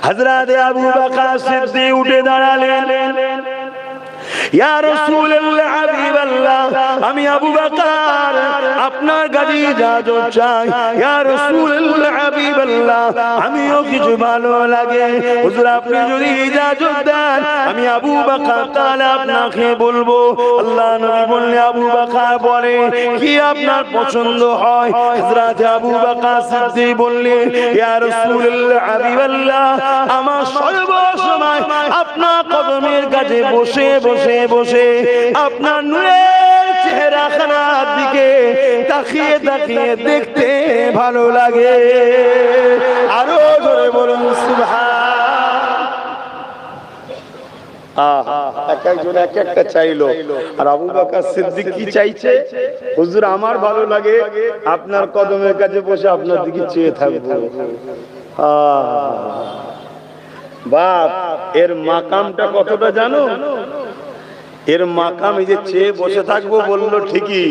হযরত আবু বকর সিদ্দিক উঠে দাঁড়ালেন। ইয়া রাসূলুল্লাহ হাবিবাল্লাহ, আমি আবু বকর আপনার কাছে ইজাজত চাই। ইয়া রাসূলুল্লাহ হাবিবাল্লাহ, আমিও কিছু ভালো লাগে, হুজুর আপনি যদি ইজাজত দেন আমি আবু বকর তাআলা আপনাকে বলবো। আল্লাহ নবী বললেন, আবু বকর বলে কি আপনার পছন্দ হয়? হযরত আবু বকর সিদ্দিক বললেন, ইয়া রাসূলুল্লাহ হাবিবাল্লাহ, আমার সর্বসময় আপনার কদমের কাছে বসে বসে বসে আপনার নূরের চেহারাখানার দিকে তাকিয়ে তাকিয়ে দেখতে ভালো লাগে। আরো জোরে বলুন সুবহান। এক একজন এক একটা চাইলো, আর আবু বকর সিদ্দিক কি চাইছে? হুজুর আমার ভালো লাগে আপনার কদমের কাছে বসে আপনার দিকে চেয়ে থাকবো। বাপ, এর মাকামটা কতটা জানো? এর মাকাম এই যে চেয়ে বসে থাকবো বললো ঠিকই,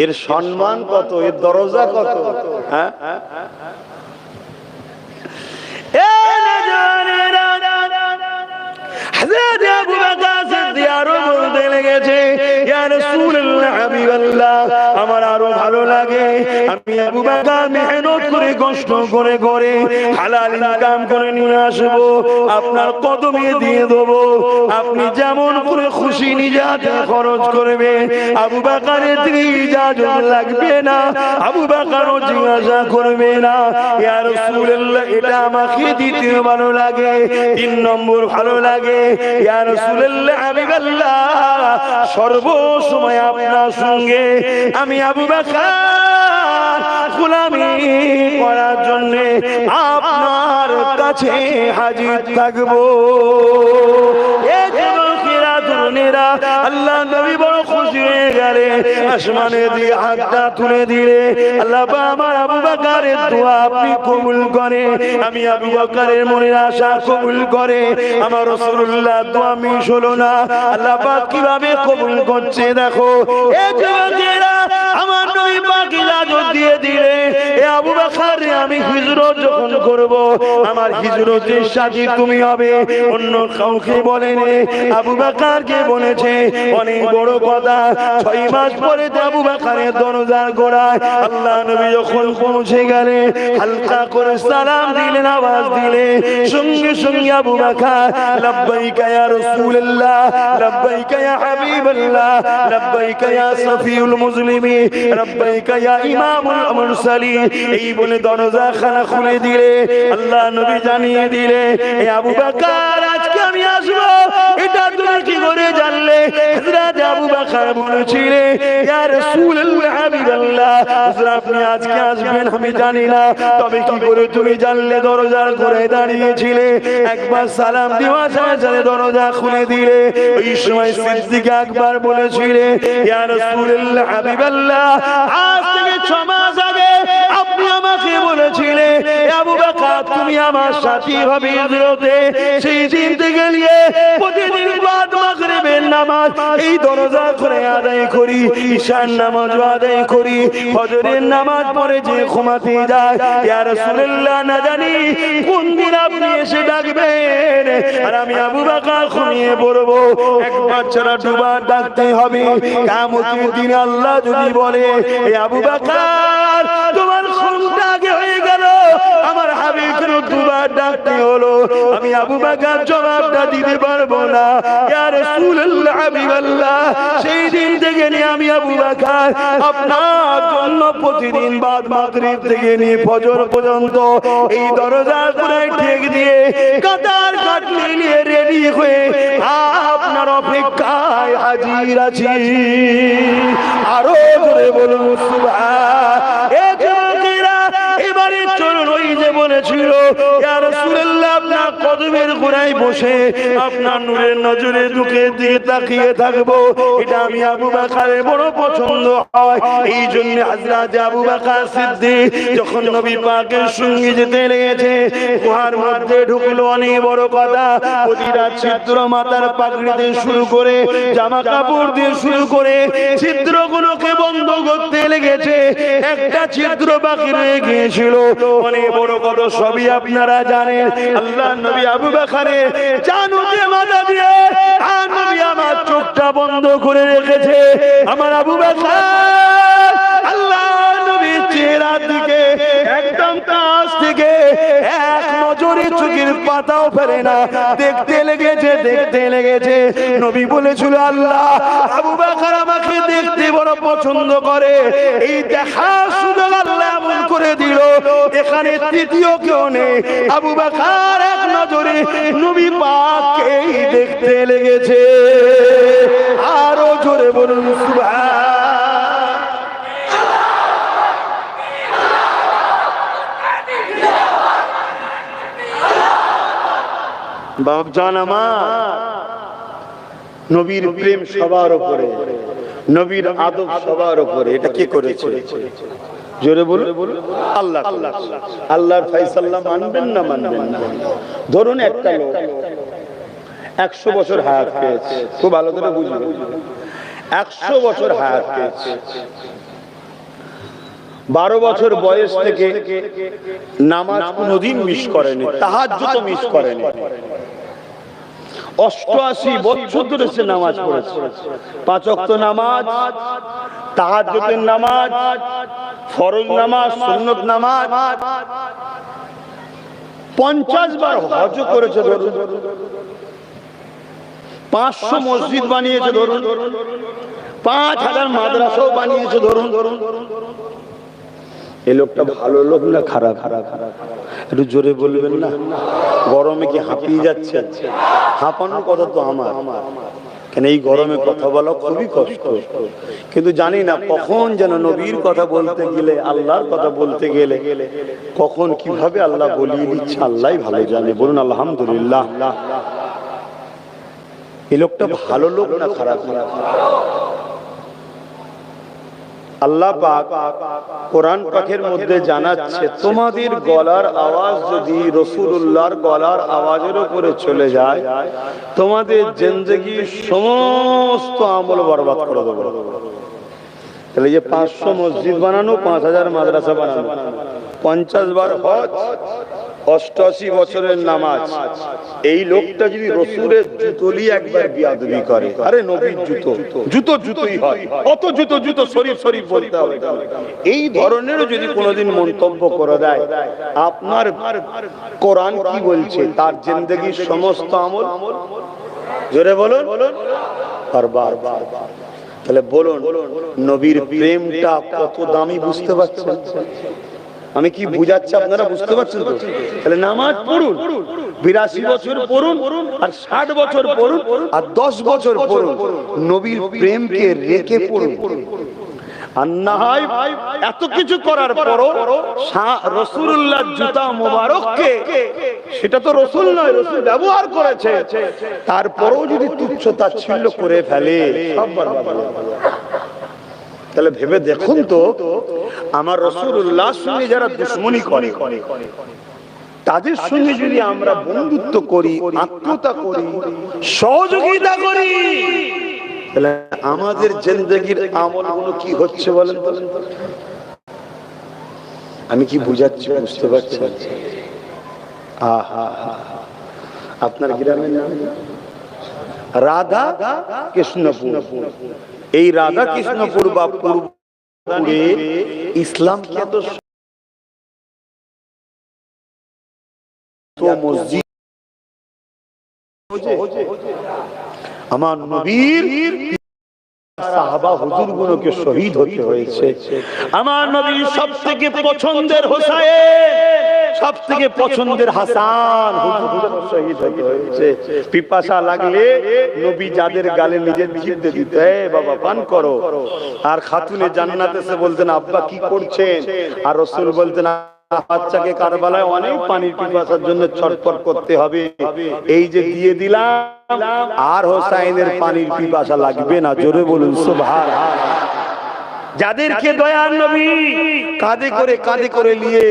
এর সম্মান কত, এর দরজা কত। হ্যাঁ, হযরত আবু বকর সিদ্দিক আরো বলতে লেগেছে, ইয়া রাসূলুল্লাহ হাবিবাল্লাহ, আমার আরো ভালো লাগে আমি আবু বকর মেহনত করে কষ্ট করে করে হালাল ইনকাম করে নিয়ে আসবো, আপনার কদমে দিয়ে দেবো, আপনি যেমন করে খুশি নিজে হাতে খরচ করবে। আবু বকরের দিকে ইজাজত লাগবে না, আবু বকরও জিজ্ঞাসা করবে না। ইয়া রাসূলুল্লাহ, এটা আমাকে দিতে ভালো লাগে। 3 নম্বর ভালো লাগে, ইয়া রাসূলুল্লাহ হাবিবাল্লাহ, সর্বসময় আপনার সঙ্গে আমি আবু বকর গোলামি করার জন্য আপনার কাছে হাজির থাকবো। আল্লাহ নবী বড় খুশি হয়ে গেলে আসমানে দিয়ে হাতটা তুলে দিলে, আল্লাহ আমার আবু বকরের দোয়া আপনি কবুল করে, আমি আবু বকরের মনের আশা কবুল করে। আমার রাসূলুল্লাহ দোয়া মিস হলো না, আল্লাহ পাক কিভাবে কবুল করছে দেখো। এই যুবকেরা আমার নবী পাক ইজাজত দিয়ে দিলে, এ আবু বকর আমি হিজরত যখন করব আমার হিজরতের সাথী তুমি হবে, অন্য কাউকে বলেনি, আবু বকরকে বলেছে। অনেক বড় কথা। 6 মাস পরে আবু বকরের দরজার গোড়ায় আল্লাহ নবী যখন পৌঁছে গেলে হালকা করে সালাম দিলেন, আওয়াজ দিলে সঙ্গে সঙ্গে আবু বকর লব্বাইকা ইয়া রাসূলুল্লাহ, লব্বাইকা ইয়া হাবিবাল্লাহ, লব্বাইকা ইয়া সফিউল মুসলিমিন, লব্বাইকা ইয়া ইমামুল মুরসালিন, এই বলে দরজা খানা খুলে দিলে। আল্লাহ নবী জানিয়ে দিলে, এ আবু বকর আজকে আমি আসবো, এটা তুমি কি করে জানলে? হযরত আবু বকর বলেছিলেন, ইয়া রাসূলুল্লাহ হাবিবাল্লাহ, হুজুর আপনি আজকে আসবেন আমি জানি না, তবে কি করে তুমি জানলে? দরজার ঘরে দাঁড়িয়েছিলে, একবার সালাম দেওয়ার সাথে সাথে দরজা খুলে দিলে। ওই সময় সিদ্দিক আকবর বলেছিলেন, ইয়া রাসূলুল্লাহ হাবিবাল্লাহ, আজ থেকে 6 মাস আগে আপনি আমাকে বলেছিলেন, আবু বকর তুমি আমার সাথী হবে হিজরতে। সেই দিন থেকে নিয়ে প্রতিদিন বাদ মাগরিবের নামাজ এই দরজা করে আদায় করি, ঈশার নামাজ আদায় করি, ফজরের নামাজ পড়ে যে ঘুমাতে যায়। ইয়া রাসূলুল্লাহ, না জানি কোন দিন আপনি এসে ডাকবেন আর আমি আবু বকর ঘুমিয়ে পড়বো। একবার ছাড়া দুবার ডাকতে হবে। কিয়ামতের দিন আল্লাহ যদি বলে, এ আবু বকর তোমার ঘুমটা আগে হয়ে গেল, আমার হাবিব কেন দুবার ডাকতে হলো? আমি আবু বকর জবাবটা দিতে পারবো না। ইয়া রাসূলুল্লাহ হাবিবাল্লাহ, সেই দিন থেকে নিয়ে আমি আবু বকর আপনার জন্য প্রতিদিন বাদ মাগরিব থেকে নিয়ে ফজর পর্যন্ত এই দরজার কোণায় ঠেক দিয়ে কাতার কাটলি নিয়ে রেডি হয়ে আপনার অপেক্ষায় হাজির আছি। আরো জোরে বলুন সুবহান। এবারে চলুন, ওই যে বলেছিল, ইয়া রাসূলুল্লাহ আপনার কদমের গোড়ায় বসে আপনার নূরের নজরে দুকে দিয়ে তাকিয়ে থাকবো, এটা আমি আবু বকরের বড় পছন্দ হয়। এই জন্য হযরত আবু বকর সিদ্দিক যখন নবী পাকের সঙ্গে যেতে লেগেছে, গুহার মধ্যে ঢুকলো। অনেক বড় কথা, প্রতিটা ছিদ্র মাথার পাগড়ি দিয়ে শুরু করে জামা কাপড় দিয়ে শুরু করে ছিদ্রগুলোকে বন্ধ করতে লেগেছে। একটা ছিদ্র বাকি রয়ে গিয়েছিল। অনেক বড় কথা, সবই আপনারা জানেন। আল্লাহ নবী আবু বকরের জানুতে মাথা দিয়ে আর নবী আমার চোখটা বন্ধ করে রেখেছে। আমার আবু বকর আল্লাহ নবীর চেহারার দিকে একদম কাছ থেকে এক নজরে চোখের পাতাও ফেলে না, দেখতে লেগেছে। নবী বলেছিল, আল্লাহ আবু বকর আমাকে দেখতে বড় পছন্দ করে, এই দেখার সুযোগ আল্লাহ এমন করে দিল, এখানে তৃতীয় কেউ নেই। আবু বকর এক নজরে নবী পাককেই দেখতে লেগেছে। আরো জোরে বলুন সুবহান। বাপজান আমার, নবীর প্রেম সবার উপরে, নবীর আদব সবার উপরে। এটা কে করেছে? জোরে বলুন। আল্লাহ। আল্লাহর ফয়সালা মানবেন না মানবেন না? ধরুন একটা লোক 100 বছর হায়াত পেয়েছে, খুব ভালো করে বুঝবেন, 100 বছর হায়াত পেয়েছে। 12 বছর বয়স থেকে নামাজ কোনদিন মিস করেনি, তাহাজ্জুদ মিস করেনি। 88 বছর ধরে সে নামাজ পড়েছে, 5 ওয়াক্ত নামাজ, তাহাজ্জুদের নামাজ, ফরজ নামাজ, সুন্নত নামাজ, 50 বার হজ করেছে ধরুন, 500 মসজিদ বানিয়েছে ধরুন, 5000 মাদ্রাসাও বানিয়েছে ধরুন। এই লোকটা ভালো লোক না খারাপ? একটু জোরে বলবেন না? গরমে কি হাঁপিয়ে যাচ্ছে? হাঁপানোর কথা তো আমার, কেন এই গরমে কথা বলা খুবই কষ্ট। কিন্তু জানি না কখন যেন নবীর কথা বলতে গেলে, আল্লাহর কথা বলতে গেলে কখন কিভাবে আল্লাহ বলিয়ে দিচ্ছে আল্লাহই ভালো জানে। বলুন আলহামদুলিল্লাহ। এই লোকটা ভালো লোক না খারাপ? আল্লাহ পাক কোরআন পাকের মধ্যে জানাচ্ছে, তোমাদের গলার আওয়াজ যদি রাসূলুল্লাহর গলার আওয়াজের উপরে চলে যায়, তোমাদের জিন্দেগির সমস্ত আমল বরবাদ করে দেবে। তাহলে যে 500 মসজিদ বানানো, 5000 মাদ্রাসা বানানো, 50 বার হজ, 88 বছরের নামাজ, এই লোকটা যদি রসুলের জুতোলি একবার বিয়াদবি করে, আরে নবীর জুতোই হয়, অত জুতো শরীফ বলতে হবে, এই ধরনের যদি কোনোদিন মন্তব্য করে দেয়, আপনার কোরআন কি বলছে? তার জিন্দেগির সমস্ত আমল, জোরে বলুন, বারবার। তাহলে বলুন, নবীর প্রেমটা কত দামি বুঝতে পারছেন? আমি কি বুঝাচ্ছি আপনারা বুঝতে পারছেন তো? তাহলে নামাজ পড়ুন, 82 বছর পড়ুন, আর 60 বছর পড়ুন, আর 10 বছর পড়ুন, নবীর প্রেমকে রেখে পড়ুন। আর না হয় এত কিছু করার পরও রাসূলুল্লাহর জুতা মোবারককে, সেটা তো রাসূল নয়, রাসূল ব্যবহার করেছে, তারপরেও যদি তুচ্ছ তাচ্ছিল্য করে ফেলে, সব বরবাদ হয়ে যাবে। তাহলে ভেবে দেখুন তো, আমার রাসূলুল্লাহর সঙ্গে যারা দুশমনি করে, তাদের সঙ্গে যদি আমরা বন্ধুত্ব করি, আত্মীয়তা করি, সহযোগিতা করি, তাহলে আমাদের জিন্দেগির আমলগুলো কি হচ্ছে বলেন তো? আমি কি বুঝাচ্ছি বুঝতে পারছেন? আপনার গ্রামের নাম রাধা কৃষ্ণপুর। এই রাধা কৃষ্ণপুর বা পূর্বে ইসলাম মসজিদ, আমার নবীর সাহাবা হুজুরগুলোকে শহীদ হতে হয়েছে। আমার নবীর সবথেকে পছন্দের হোসেন, সবথেকে পছন্দের হাসান হুজুর শহীদ হতে হয়েছে। পিপাসা লাগলে নবী যাদের গালে নিজের জিভ দিয়ে দিত, এ বাবা পান করো। আর খাতুনে জান্নাতে এসে বলতেন, আব্বা কি করছেন? আর রাসূল বলতেন, বাচ্চাকে কারবালায় অনেক পানির পিপাসার জন্য ছটফট করতে হবে, এই যে দিয়ে দিলাম, আর হোসাইনের পানির পিপাসা লাগবে না। জোরে বলুন সুবহানাল্লাহ। যাদেরকে দয়ার নবী কাঁধে করে নিয়ে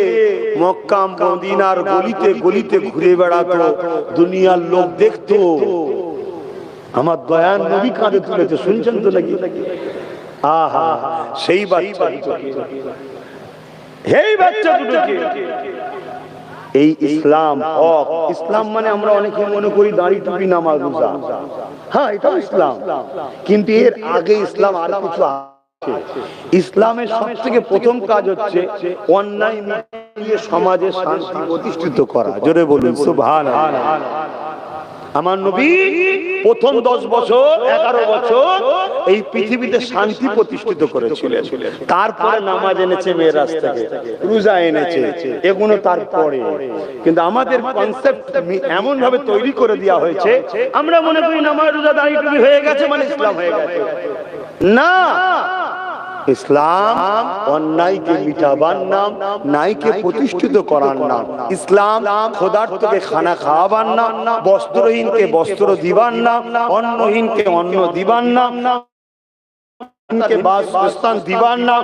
মক্কা মদিনার গলিতে গলিতে ঘুরে বেড়াতো, দুনিয়ার লোক দেখতো, আমার দয়ার নবী কাঁধে তুলেছে। শুনছেন তো নাকি? আহা, সেই বাচ্চা, এই বাচ্চা দুটোকে এই ইসলাম হক। ইসলাম মানে আমরা অনেকে মনে করি দাড়ি টুপি নামাজ রোজা, হ্যাঁ এটাও ইসলাম, কিন্তু এর আগে ইসলাম আর কিছু আছে। ইসলামের সবথেকে প্রথম কাজ হচ্ছে অন্যায় মিটিয়ে সমাজে শান্তি প্রতিষ্ঠিত করা। জোরে বলুন সুবহানাল্লাহ। আমার নবী প্রথম 10 বছর 11 বছর এই পৃথিবীতে শান্তি প্রতিষ্ঠিত করেছিলেন। তারপরে নামাজ এনেছে মেরাজ থেকে, রোজা এনেছে, এগুলো তারপরে। কিন্তু আমাদের কনসেপ্ট এমন ভাবে তৈরি করে দেওয়া হয়েছে, আমরা মনে করি নামাজ রোজা দাড়ি টুপি হয়ে গেছে মানে ইসলাম হয়ে গেছে। না, ইসলাম অন্যায়কে মিটাবার নাম, ন্যায়কে প্রতিষ্ঠিত করার নাম। ইসলাম ক্ষুধার্তকে খানা খাওয়াবার নাম, বস্ত্রহীনকে বস্ত্র দিবার নাম, অন্নহীনকে অন্ন দিবার নাম, বাসস্থান দিবার নাম,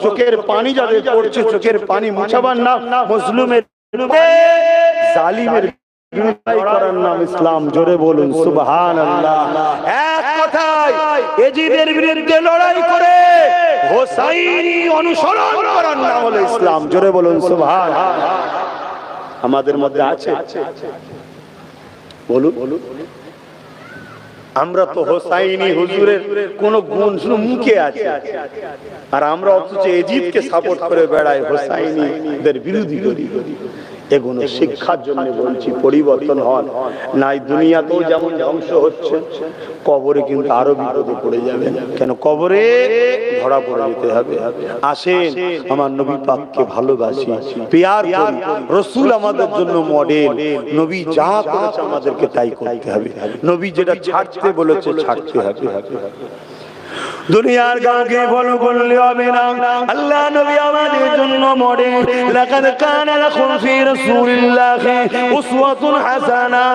চোখের পানি যাদের পড়ছে চোখের পানি মুছাবার নাম, মুসলিমের জালিমের বিরোধিতা করার নাম ইসলাম। জোরে বলুন সুবহানাল্লাহ। এক কথায় এজিদের বিরুদ্ধে লড়াই করে হোসাইনি অনুসরণ করার নাম হলো ইসলাম। জোরে বলুন সুবহানাল্লাহ। আমাদের মধ্যে আছে, বলুন বলুন। আমরা তো হোসাইনি হুজুরের কোন গুণ শুধু মুখে আছে, আর আমরা অথচ এজিদকে সাপোর্ট করে বেড়াই, হোসাইনিদের বিরোধী করি। এগুলো শিক্ষার জন্য বলছি, পরিবর্তন হন নাই। দুনিয়াতেও যেমন ধ্বংস হচ্ছে, কবরে কিন্তু আরো বিপদে পড়ে যাবেন। কেন? কবরে ধরা পড়ে যেতে হবে। আসেন আমার নবী পাককে ভালোবাসি, প্যার করি। রাসূল আমাদের জন্য মডেল। নবী যা করেছে আমাদেরকে তাই করতে হবে। নবী যেটা ছাড়তে বলেছে ছাড়তে হবে। দুনিয়ার কাউকে ফলো করলে হবে না। আল্লাহ নবী আমাদের জন্য মডেল। লাকাদ কানা লাকুম ফি রাসূলিল্লাহি উসওয়াতুন হাসানা।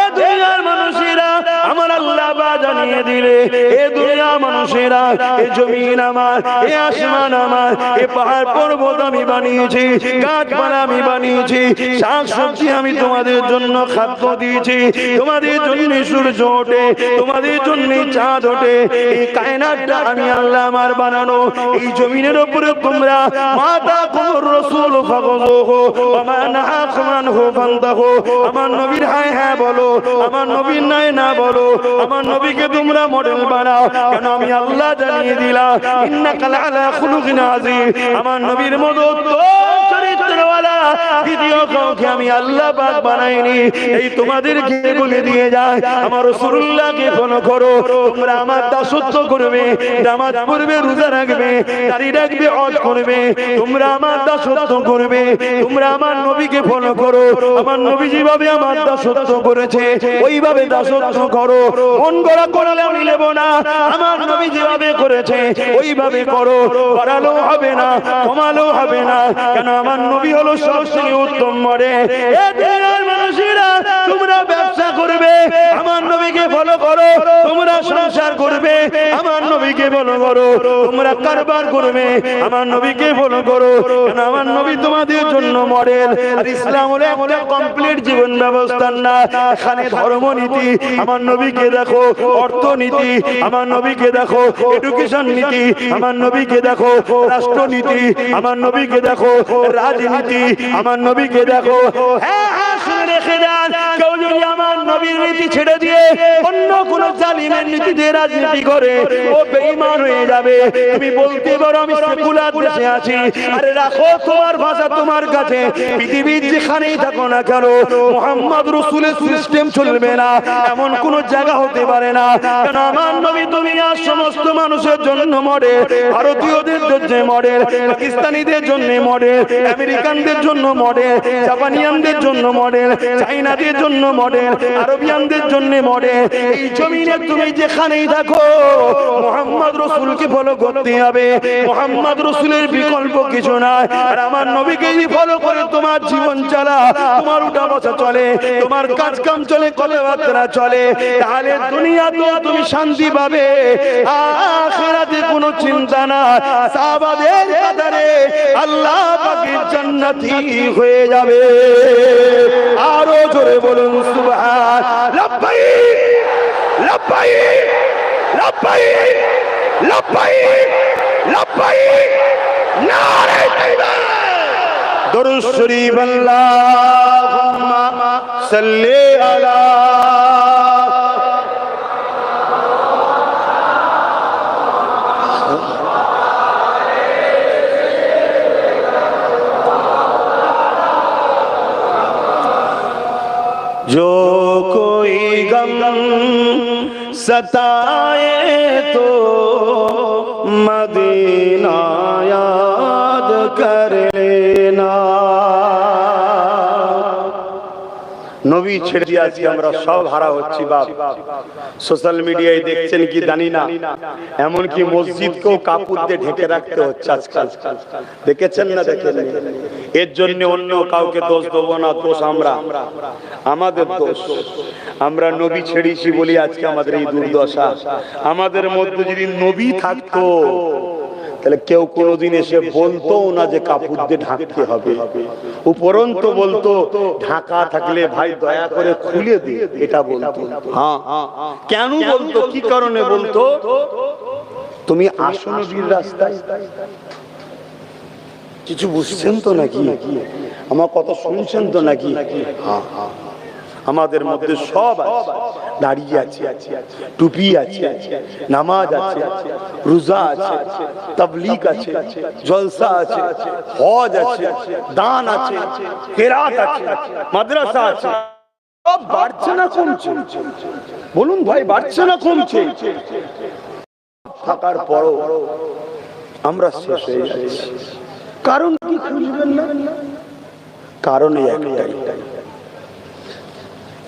এ দুনিয়ার মানুষেরা, আমার আল্লাহ জানিয়ে দিলে, এ দুনিয়ার মানুষেরা, এ জমিন আমার, এ আসমান আমার, এ পাহাড় পর্বত আমি বানিয়েছি, গাছপালা আমি বানিয়েছি, শাকসবজি আমি তোমাদের জন্য খাদ্য দিয়েছি, তোমাদের জন্য সূর্য ওঠে, তোমাদের জন্য চাঁদ ওঠে, এই কায়নাতটা আমি আল্লাহ আমার বানানো। এই জমিনের উপরে তোমরা মাতা কুমুর রাসূল ফাগুযুহু ওয়া মা নাহাকুম আনহু ফান্তাহু। আমার নবীর হ্যাঁ হ্যাঁ বলো, আমার নবীর নাই না বলো। আমার নবীকে তোমরা মডেল বানাও। কেন? আমি আল্লাহ জানিয়ে দিলাম, ইন্নাকা লাআলা খুলুকিন আযীম। আমার নবীর মতো চরিত্রওয়ালা দ্বিতীয় কাউকে আমি আল্লাহ পাক বানাইনি। এই তোমাদেরকে বলে দিয়ে যায়, আমার রাসূলুল্লাহকে ফলো করো। তোমরা আমার দাসত্ব করবে, নামাজ পড়বে, রোজা রাখবে, দাড়ি রাখবে, হজ করবে। তোমরা আমার দাসত্ব করবে। তোমরা আমার নবীকে ফলো করো। আমার নবী যেভাবে আমার দাসত্ব করেছে ওইভাবে দাসত্ব করো। মন গড়া করলে আমি নেব না। আমার নবী যেভাবে করেছে ওইভাবে করো। বাড়ালেও হবে না, কমালেও হবে না। কেন? আমার নবী হলো সবচেয়ে উত্তম মডেল। এ দুনিয়ার মানুষেরা, তোমরা ব্যবসা করবে, আমার নবীকে ফলো করো। তোমরা সংসার করবে, আমার নবীকে ফলো করো। তোমরা কারবার করবে, আমার নবীকে ফলো করো। কারণ আমার নবী তোমাদের জন্য মডেল। আর ইসলাম হলো একটা কমপ্লিট জীবন ব্যবস্থা না। এখানে ধর্মনীতি, আমার নবীকে দেখো, অর্থনীতি, আমার নবীকে দেখো, এডুকেশন নীতি, আমার নবীকে দেখো, রাষ্ট্রনীতি, আমার নবীকে দেখো, রাজনীতি, আমার নবীকে দেখো। হ্যাঁ হ্যাঁ, শুনে রেখে দেন, কেউ যদি আমার নবীর নীতি ছেড়ে দিয়ে অন্য কোন জালিমের নীতিতে রাজনীতি করে, ও বেঈমান হয়ে যাবে। তুমি বলতে পারো আমি সেকুলার দেশে আছি। আরে রাখো তোমার ভাষা তোমার কাছে। পৃথিবীর যেখানেই থাকো না কেন, মুহাম্মদ রাসূলের সিস্টেম চলবে না এমন কোন জায়গা হতে পারে না। কারণ আমার নবী দুনিয়ার সমস্ত মানুষের জন্য মডেল। ভারতীয়দের জন্য মডেল, পাকিস্তানিদের জন্য মডেল, আমেরিকানদের জন্য মডেল, জাপানিয়ানদের জন্য মডেল, চাইনাদের জন্য মডেল, আরবিয়ানদের জন্য মডেল। এই জমিনে তুমি যেখানেই থাকো মুহাম্মদ রাসূলকে ফলো করতে হবে। মুহাম্মদ রাসূলের বিকল্প কিছু নাই। আর আমার নবীকে ফলো করে তোমার জীবন চালা, তোমার উঠা বসা চলে, তোমার কাজ কাম চলে, কথাবার্তা চলে, তাহলে দুনিয়াতে তুমি শান্তি পাবে, আখিরাতে কোনো চিন্তা না। সাহাবাদের কাতারে আল্লাহ পাকের জান্নাতি হয়ে যাবে। আরো জোরে বলুন সুবহান। লাব্বাইক লাব্বাইক লাব্বাইক লাব্বাইক লাব্বাইক। নারে তাকবীর, দরুদ শরীফ আল্লাহুম্মা সাল্লি আলা जो कोई गम सताए तो मदीना याद कर लेना। নবী ছেড়ে দিয়ে আজকে আমরা সব হারা হচ্ছি বাপ। সোশ্যাল মিডিয়ায় দেখছেন কি জানি না, এমনকি মসজিদকেও কাপড় দিয়ে ঢেকে রাখতে হচ্ছে আজকাল। দেখেছেন না? দেখেন। এর জন্য অন্য কাউকে দোষ দেবো না, দোষ আমাদের দোষ। আমরা নবী ছেড়েছি বলি আজকে আমাদের এই দুর্দশা। আমাদের মধ্যে যদি নবী থাকতো তাহলে কেউ কোনোদিন এসে বলতো না যে কাপড় দিয়ে ঢাকতে হবে, উপরন্তু বলতো ঢাকা থাকলে ভাই দয়া করে খুলে দে, এটা বলতো। হ্যাঁ, কেন বলতো? কি কারণে বলতো? তুমি আসো নবীর রাস্তায়। কিছু বুঝছেন তো নাকি? আমার কথা শুনছেন তো নাকি? হ্যাঁ, আমাদের মধ্যে সব আছে, দাঁড়িয়ে আছে, টুপি আছে, নামাজ আছে, রোজা আছে, তাবলীগ আছে, জলসা আছে, হজ আছে, দান আছে, কিরাত আছে, মাদ্রাসা আছে। সব বাড়ছে না কমছে? বলুন ভাই, বাড়ছে না কমছে? থাকার পরও আমরা শেষ হয়ে যাচ্ছি। কারণ কি খুঁজবেন না? কারণ একটাই,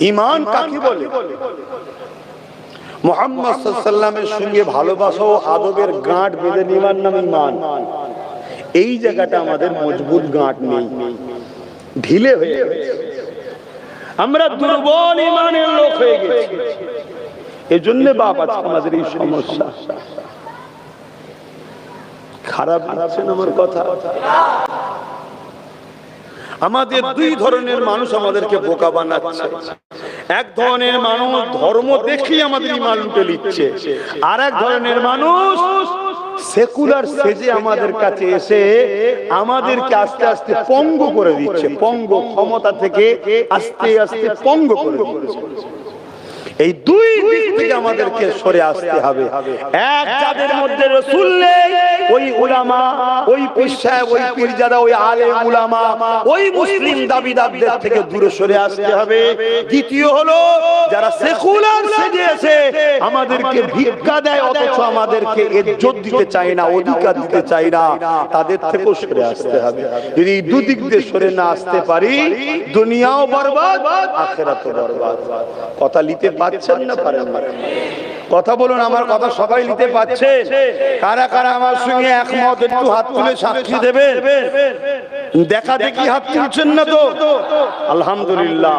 ঈমান কাকে বলে? মুহাম্মদ সাল্লাল্লাহু আলাইহি ওয়াসাল্লামের সঙ্গে ভালোবাসা ও আদবের গাঁট বেঁধে নেওয়ার নাম ঈমান। এই জায়গাটা আমাদের মজবুত গাঁট নেই, ঢিলে হয়ে গেছে। আমরা দুর্বল ঈমানের লোক হয়ে গেছি। এজন্য বাপ আজকে আমাদের এই সমস্যা। খারাপ লাগছেন আমার কথা? আমাদের দুই ধরনের মানুষ আমাদেরকে বোকা বানাচ্ছে। এক ধরনের মানুষ ধর্ম দেখেই আমাদের ঈমান লুটে নিচ্ছে, আর এক ধরনের মানুষ সেকুলার সেজে আমাদের কাছে এসে আমাদেরকে আস্তে আস্তে পঙ্গু করে দিচ্ছে। পঙ্গ, ক্ষমতা থেকে আস্তে আস্তে পঙ্গ করে দিচ্ছে। এই দুই দিক থেকে আমাদেরকে সরে আসতে হবে। এক, যাদের মধ্যে রাসূল নেই, ওই উলামা, ওই পীর সাহেব, ওই পীরজাদা, ওই আলেম উলামা, ওই মুসলিম দাবিদারদের থেকে দূরে সরে আসতে হবে। দ্বিতীয় হলো যারা সেকুলার সেজে এসে আমাদেরকে ভিক্ষা দেয় অথচ আমাদেরকে ইজ্জত দিতে চায় না, অধিকার দিতে চায় না, তাদের থেকেও সরে আসতে হবে। যদি এই দুদিক দিয়ে সরে না আসতে পারি, দুনিয়াও বরবাদ, আখিরাতও বরবাদ। কথা নিতে পাচ্ছেন না পারেন? কথা বলুন, আমার কথা সবাই নিতে পারছে? কারা কারা আমার সঙ্গে একমত? একটু হাত তুলে সাক্ষী দেবে। দেখা দেখি হাত তুলছেন না তো? আলহামদুলিল্লাহ।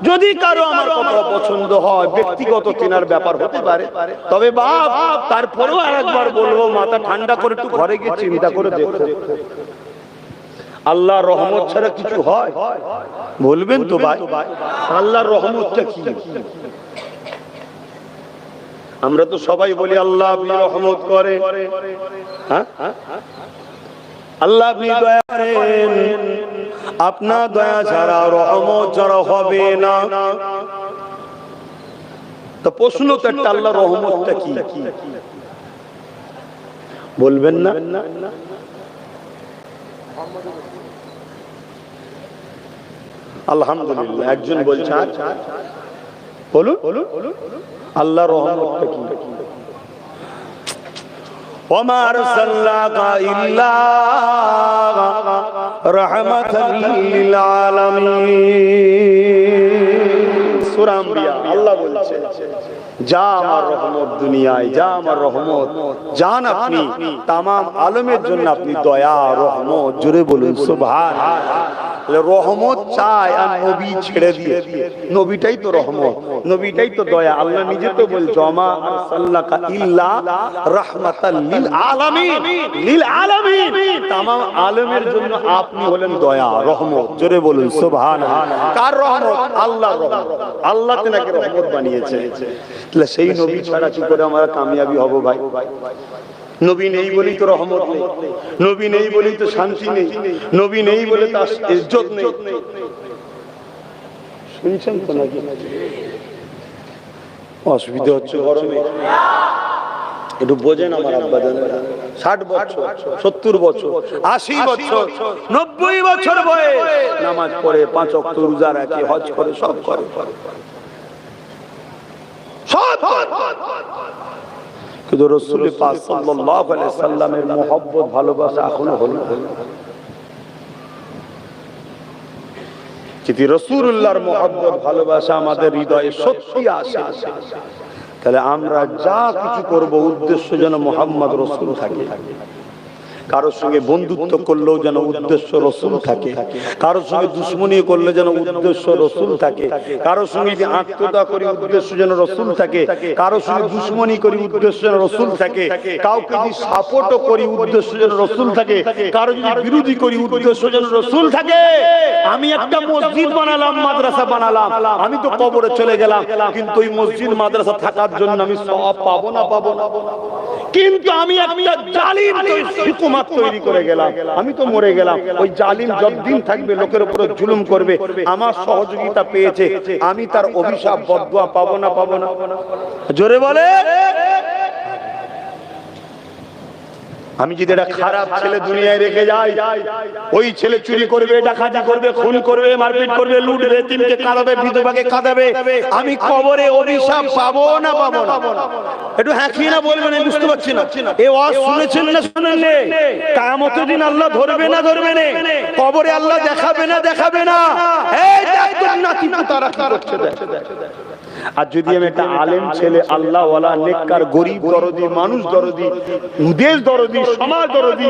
যদি কারো আমার কথা পছন্দ হয়, ব্যক্তিগত কেনার ব্যাপার হতে পারে, তবে বাপ তারপরেও আরেকবার বলবো, মাথা ঠান্ডা করে একটু ঘরে গিয়ে চিন্তা করে দেখো, আল্লাহর রহমত ছাড়া কিছু হয়? বলবেন তো ভাই, আল্লাহর রহমতটা কি? আমরা তো সবাই বলি আল্লাহ আপনি রহমত করে, হ্যাঁ, আল্লাহ আপনি দয়া করেন, আপনার দয়া ছাড়া রহমত ছাড়া হবে না। তো প্রশ্ন তো একটা, আল্লাহর রহমতটা কি? বলবেন না? আলহামদুলিল্লাহ, একজন বলছে বলুন আল্লাহর রহমতটা কি? ওমা আরসালনাকা ইল্লা রাহমাতাল লিল আলামিন। সূরা আম্বিয়া আল্লাহ বলছে, যা আমার রহমত দুনিয়ায়, যা আমার রহমত, জান আপনি তামাম আলমের জন্য আপনি দয়া রহমত। জোরে বলুন সুবহানাল্লাহ। রহমত চায় আর নবী ছেড়ে দিয়ে, নবীটাই তো রহমত, নবীটাই তো দয়া। আল্লাহ নিজে তো বলছে, ওমা আরসালনাকা ইল্লা রাহমাতাল লিল আলামিন। লিল আলামিন, তামাম আলমের জন্য আপনি হলেন দয়া রহমত। জোরে বলুন সুবহানাল্লাহ। কার রহমত? আল্লাহর রহমত। আল্লাহ তেনাকে রহমত বানিয়েছে। সেই নবী ছাড়া কি করে আমরা কামিয়াবি হব ভাই? নবী নেই বলেই তো রহমত নেই, নবী নেই বলেই তো শান্তি নেই, নবী নেই বলে তার ইজ্জত নেই। শুনছেন তো নাকি? অসুবিধা হচ্ছে গরমে, একটু বোঝেন আমার আব্বা জানেন। 60 বছর, 70 বছর, 80 বছর, 90 বছর বয়স, নামাজ পড়ে, 5 ওয়াক্ত রোজা রাখে, হজ করে, সব করে, সব কিন্তু রাসূল পাক সাল্লাল্লাহু আলাইহি সাল্লামের মহব্বত ভালোবাসা এখনো হলো না। যদি রাসূলুল্লাহর মহব্বত ভালোবাসা আমাদের হৃদয়ে সত্যি আসে, তাহলে আমরা যা কিছু করব উদ্দেশ্য যেন মুহাম্মদ রাসূল থাকে। কারোর সঙ্গে বন্ধুত্ব করলেও যেন উদ্দেশ্য রাসূল থাকে, কারোর সঙ্গে দুশমনি করলে যেন উদ্দেশ্য রাসূল থাকে, কারোর সঙ্গে যদি আত্মীয়তা করি উদ্দেশ্য যেন রাসূল থাকে, কারোর সঙ্গে দুশমনি করি উদ্দেশ্য যেন রাসূল থাকে, কাউকে যদি সাপোর্টও করি উদ্দেশ্য যেন রাসূল থাকে, কারো যদি বিরোধী করি উদ্দেশ্য যেন রাসূল থাকে। আমি একটা মসজিদ বানালাম, মাদ্রাসা বানালাম, আমি তো কবরে চলে গেলাম, কিন্তু ওই মসজিদ মাদ্রাসা থাকার জন্য আমি সওয়াব পাবো না, পাবো না। কিন্তু আমি একটা জালিম হুকুমত তৈরি করে গেলাম, আমি তো মরে গেলাম। ওই জালিম যতদিন থাকবে, লোকের উপরে জুলুম করবে, আমার সহযোগিতা পেয়েছে, আমি তার অভিশাপ বদদুয়া পাবো না, পাবো না? জোরে বলে। আমি যদি একটা খারাপ ছেলে দুনিয়ায় রেখে যাই, ওই ছেলে চুরি করবে, ডাকাতি করবে, খুন করবে, মারপিট করবে, লুটবে, তিনকে কাঁদাবে, বিধবাকে কাঁদাবে, আমি কবরে অভিশাপ পাবো না, পাবো না? একটু হ্যাঁ কি না বলবেন, আমি বুঝতে পারছি না। এই ওয়াজ শুনেছেন না শুনেন না? কিয়ামতের দিন আল্লাহ ধরবে না, ধরবে না? কবরে আল্লাহ দেখাবে না, দেখাবে না? এই দেখ তোর নাতি তারা কি করছে, দেখ। আর যদি আমি একটা আলেম ছেলে, আল্লাহ ওয়ালা, নেককার, গরিব দরদি, মানুষ দরদি, দেশ দরদি, সমাজ দরদি,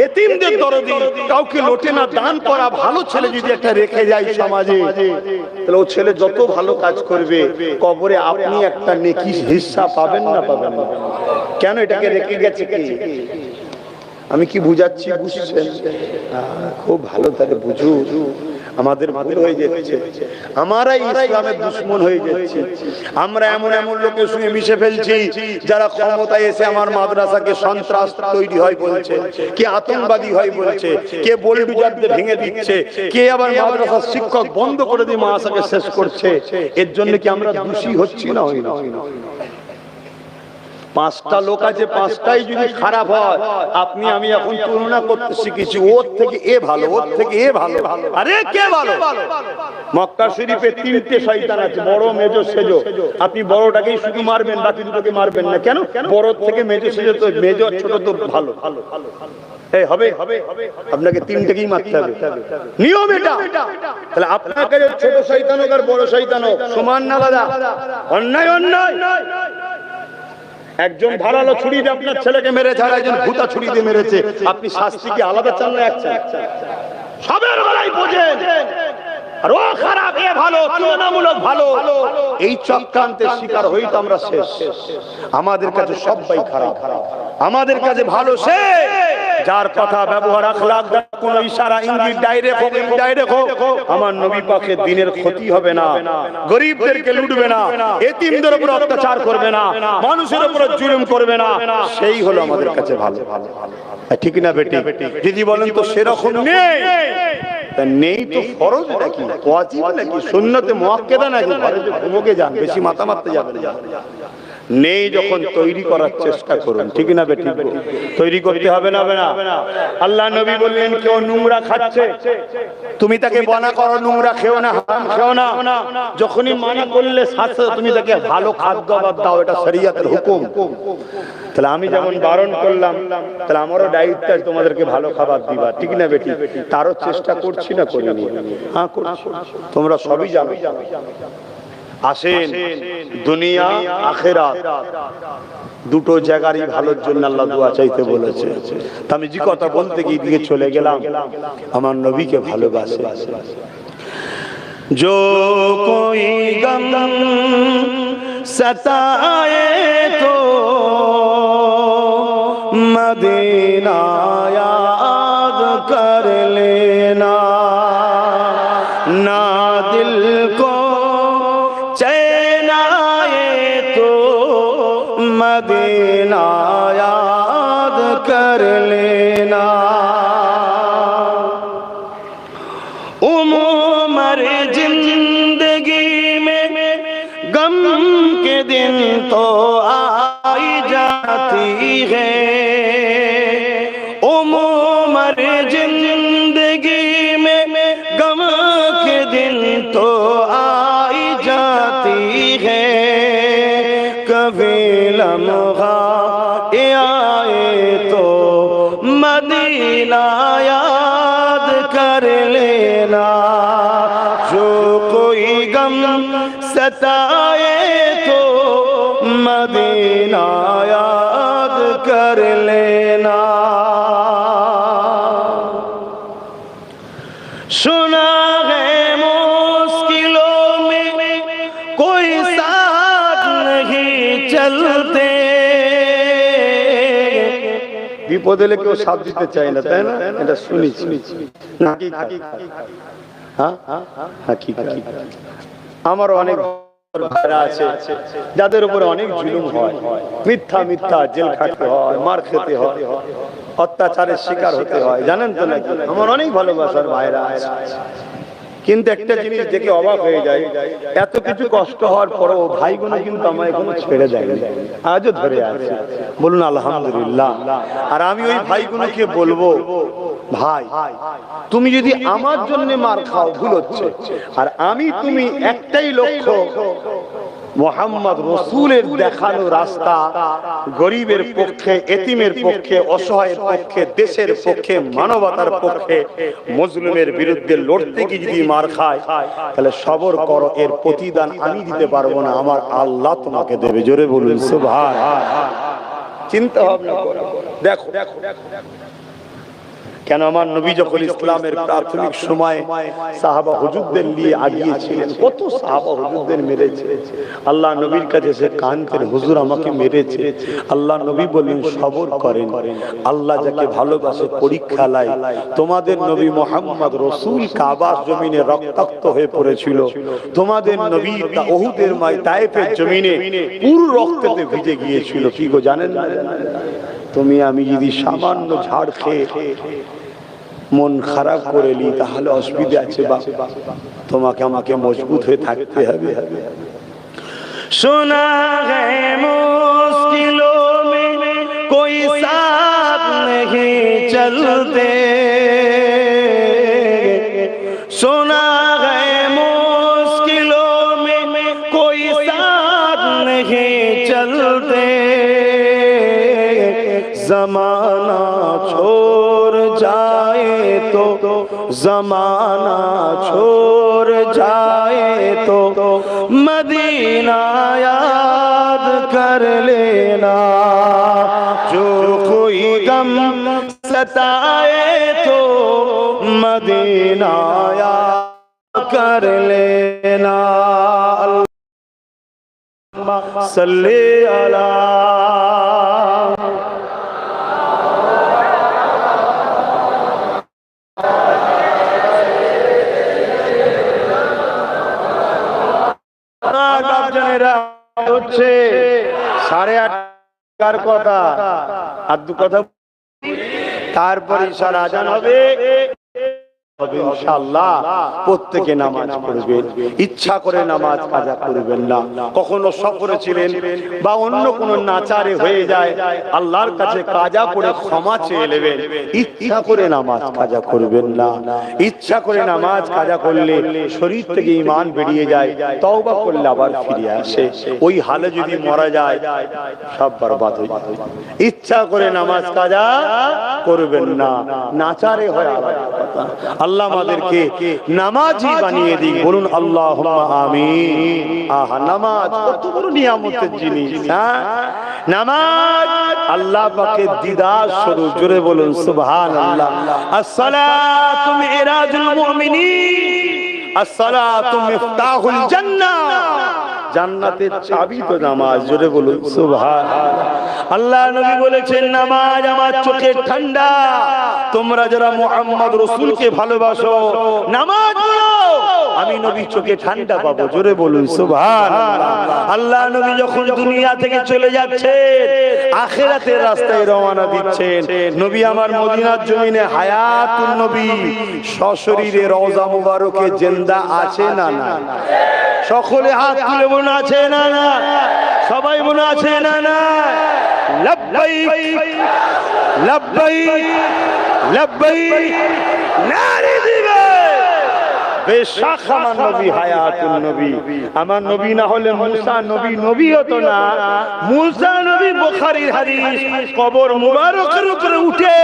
এতিমদের দরদি, কাউকে লোটে না, দান করা ভালো ছেলে যদি একটা রেখে যায় সমাজে, তাহলে ও ছেলে যত ভালো কাজ করবে, কবরে আপনি একটা নেকি হিস্সা পাবেন না, পাবেন না? কেন? এটাকে রেখে গেছে কি? আমি কি বুঝাচ্ছি, বুঝছেন? খুব ভালো, তাহলে বুঝু। আমাদের ভুল হয়ে যাচ্ছে, আমরাই ইসলামের দুশমন হয়ে যাচ্ছি। আমরা এমন এমন লোকের সঙ্গে মিশে ফেলছি, যারা ক্ষমতায় এসে আমার মাদ্রাসাকে সন্ত্রাস তৈরি হয় বলছে, কে আতঙ্কবাদী হয় বলছে, কে বুলডোজারদের ভেঙে দিচ্ছে, কে আবার মাদ্রাসার শিক্ষক বন্ধ করে দিয়ে মাদ্রাসাকে শেষ করছে। এর জন্য কি আমরা দোষী হচ্ছি না? হই না? 5টা লোক আছে, 5টাই যদি খারাপ হয়, আপনি আমি এখন তুলনা করতে শিখেছি, ওর থেকে এ ভালো, ওর থেকে এ ভালো। আরে কে ভালো? মক্কা শরীফে 3টে শয়তান আছে, বড়, মেজো, সেজো। আপনি বড়টাকেই শুধু মারবেন, বাকি দুটোকে মারবেন না। কেন? বড় থেকে মেজো, সেজো তো মেজো আর ছোট তো ভালো। এই হবে, আপনাকে 3টাকেই মারতে হবে, নিয়ম এটা। তাহলে আপনার কাছে ছোট শয়তান হোক আর বড় শয়তান হোক, সমান না দাদা? অন্যায় অন্যায়। একজন ধারালো ছুরি দিয়ে আপনার ছেলেকে মেরেছে, আর একজন ভূতা ছুরি দিয়ে মেরেছে, আপনি শাস্তি কি আলাদা চান না এক চান? সবের বেলায় বোঝেন, আর ও খারাপ, এ ভালো, তুলনামূলক ভালো, এই চক্রান্তের শিকার হই তো আমরা শেষ। আমাদের কাছে সবাই খারাপ, আমাদের কাছে ভালো সে যার কথা, ব্যবহার, আখলাক, কোন ইশারা, ইঙ্গিত, ডাইরেক্ট হোক ইনডাইরেক্ট হোক, আমার নবী পাকের দ্বীনের ক্ষতি হবে না, গরিবদেরকে লুটবে না, এতিমদের উপর অত্যাচার করবে না, মানুষের উপর জুলুম করবে না, সেই হলো আমাদের কাছে ভালো। ঠিক না বেটি? যদি বলেন তো সেরকম নেই, নেই তো ফরজ নাকি, ওয়াজিব নাকি, সুন্নতে মুআক্কাদা নাকি, ঘরে যে ঘুমোকে যান, বেশি মাথা মারতে যাবেন না। নেই যখন তৈরি করার চেষ্টা করুন, ঠিক না বেটি? তৈরি করতে হবে না? আল্লাহ নবী বললেন, কেউ নোংরা খাচ্ছে, তুমি তাকে মানা করো, নোংরা খেও না, হারাম খেও না। যখনই মানা করলে সাথে তুমি তাকে ভালো খাদ্য দাও, এটা শরীয়তের হুকুম। তাহলে আমি যেমন বারণ করলাম, তাহলে আমারও দায়িত্ব আছে তোমাদেরকে ভালো খাবার দিবা, ঠিক না বেটি? তারও চেষ্টা করছি না, করিনি? হ্যাঁ করছি, তোমরা সবই জানো। আসেন, দুনিয়া আখিরাত দুটো জায়গারই ভালোর জন্য আল্লাহ দোয়া চাইতে বলেছে। আমি যে কথা বলতে গিয়ে দিকে চলে গেলাম, আমার নবীকে ভালোবাসে। जो कोई गम सताए तो मदीना याद कर लेना, ना दिल को चैन आए तो मदीना याद कर लेना। उमर जिंदगी में गम के दिन तो आई जाती है, उमर जिंदगी में गम के दिन तो आई जाती है। कभी लम्हा आए तो मदीना याद कर लेना, जो कोई गम सताए तो मदीना याद कर लेना। सुना है मुश्किलों में कोई साथ नहीं चलते, বিপদ হলে কেউ সাথ দিতে চায় না, তাই না? এটা শুনেছি নাকি? হ্যাঁ, আমার অনেক ভাইরা আছে যাদের উপরে অনেক জুলুম হয়, মিথ্যা মিথ্যা জেল খাটতে হয়, মার খেতে হয়, অত্যাচারের শিকার হতে হয়, জানেন তো নাকি? আমার অনেক ভালোবাসার ভাইরা আছে, কিন্তু একটা জিনিস দেখে অবাক হয়ে যায়, এত কিছু কষ্ট হওয়ার পরও ভাইগুলো কিন্তু আমায় এখনো ছেড়ে দেয়নি, আজও ধরে আছে। বলুন আলহামদুলিল্লাহ। আর আমি ওই ভাইগুলোকে বলবো, ভাই তুমি যদি আমার জন্য মার খাও ভুল হচ্ছে, আর আমি তুমি একটাই লক্ষ্য, মুহাম্মদ রাসূলের দেখানো রাস্তা, গরিবের পক্ষে, এতিমের পক্ষে, অসহায়ের পক্ষে, দেশের পক্ষে, মানবতার পক্ষে, মজলুমের বিরুদ্ধে লড়তে গিয়ে যদি মার খায়, তাহলে সবর করো, এর প্রতিদান আমি দিতে পারবো না, আমার আল্লাহ তোমাকে দেবে। জোরে বলুন সুবহানাল্লাহ। চিন্তা ভাবনা করো, দেখো কেন আমার নবী যখন ইসলামের প্রাথমিক সময় সাহাবা হুজুরদের নিয়ে আগিয়েছিলেন, কত সাহাবা হুজুরদের মেরেছে, আল্লাহ নবীর কাছে সে কাঁদতেন, হুজুর আমাকে মেরেছে। আল্লাহ নবী বললেন সবর করেন, আল্লাহ যাকে ভালোবাসে পরীক্ষা লায়। তোমাদের নবী মুহাম্মদ রাসূল কাবার জমিনে রক্তাক্ত হয়ে পড়েছিল, তোমাদের নবী উহুদের ময়দানে তায়েফের জমিনে পুরো রক্তেতে ভিজে গিয়েছিল। কি গো জানেন না? তুমি আমি যদি সামান্য ঝাড় খেয়ে মন খারাপ করে নি, তাহলে অসুবিধা আছে বাবা, তোমাকে আমাকে মজবুত হয়ে থাকতে হবে। सुना है मुश्किलों में कोई साथ नहीं चलते, सुना है मुश्किलों में कोई साथ नहीं चलते, जमाना छोड़ जाए तो, जमाना छोड़ जाए तो मदीना याद कर लेना, जो कोई गम सताए तो मदीना याद कर लेना। अल्लाहुम्मा सल्ली अला হচ্ছে 8:30 কথা, আর 2 কথা, তারপর ইশার আজান হবে, ইনশাআল্লাহ প্রত্যেকে নামাজ পড়বেন। ইচ্ছা করে নামাজ কাজা করবেন না। কখনো সফরে ছিলেন বা অন্য কোন নাচারে হয়ে যায়, আল্লাহর কাছে কাজা পড়ে ক্ষমা চেয়ে নেবেন, ইচ্ছা করে নামাজ কাজা করবেন না। ইচ্ছা করে নামাজ কাজা করলে শরীর থেকে ঈমান বেরিয়ে যায়, তওবা করলে আবার ফিরে আসে। ওই হালে যদি মারা যায় সব বরবাদ হয়ে যায়। ইচ্ছা করে নামাজ কাজা করবেন না, নাচারে হয় আলাদা কথা। আল্লাহ আমাদেরকে নামাজি বানিয়ে দিক, বলুন আল্লাহুম্মা আমিন। আহা, নামাজ কত বড় নিয়ামতের জিনিস। নামাজ আল্লাহ পাকের দিদার স্বরূপ, জোরে বলুন সুবহানাল্লাহ। আসসালাতু মিরাজুল মুমিনিন, আসসালাতু মিফতাহুল জান্নাহ, জান্নাতের চাবি তো নামাজ, জোরে বলুন সুবহানাল্লাহ। আল্লাহ নবী বলেছেন নামাজ আমার চোখের ঠান্ডা, তোমরা যারা মুহাম্মদ রাসূলকে ভালোবাসো নামাজ পড়ো, আমি নবী চোখে ঠান্ডা পাবো। জোরে বলুন সুবহানাল্লাহ। আল্লাহ নবী যখন দুনিয়া থেকে চলে যাচ্ছেন, আখিরাতের রাস্তায় রওনা দিচ্ছেন, নবী আমার মদিনার জমিনে হায়াতুন নবী সশরীরে রওজা মুবারকে জিন্দা আছে না না? সকলে হাত তুলে বলুন আছে না না? সবাই বলুন আছে না না? লব্বাইক লব্বাইক লব্বাইক নারে দিবে। বেশক আমার নবী হায়াতুন নবী। আমার নবী না হলে মুসা নবী নবী হতো না। মুসা নবী বুখারীর হাদিস, কবর মুবারকের উপরে উঠে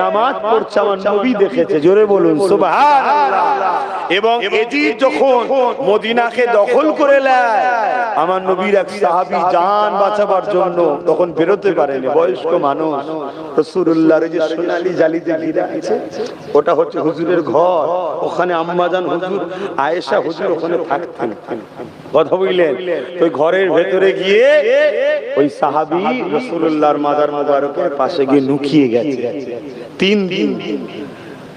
নামাজ পড়ছে আমার নবী দেখেছে। জোরে বলুন সুবহানাল্লাহ। এবং এটি যখন মদিনাকে দখল করে নেয়, আমার নবীর এক সাহাবী জান বাঁচাবার জন্য তখন বেরোতে পারেনি, বয়স্ক মানুষ। রাসূলুল্লাহর যে সোনালী জালিতে ঘিরে আছে, ওটা হচ্ছে হুজুরের ঘর। ওখানে আম্মাজান হুজুর, আয়েশা হুজুর ওখানে থাকতেন। কথা বুঝলেন? ওই ঘরের ভেতরে গিয়ে ওই সাহাবী রাসূলুল্লাহর মাজার মুবারকের পাশে গিয়ে লুকিয়ে গেছে 3 দিন।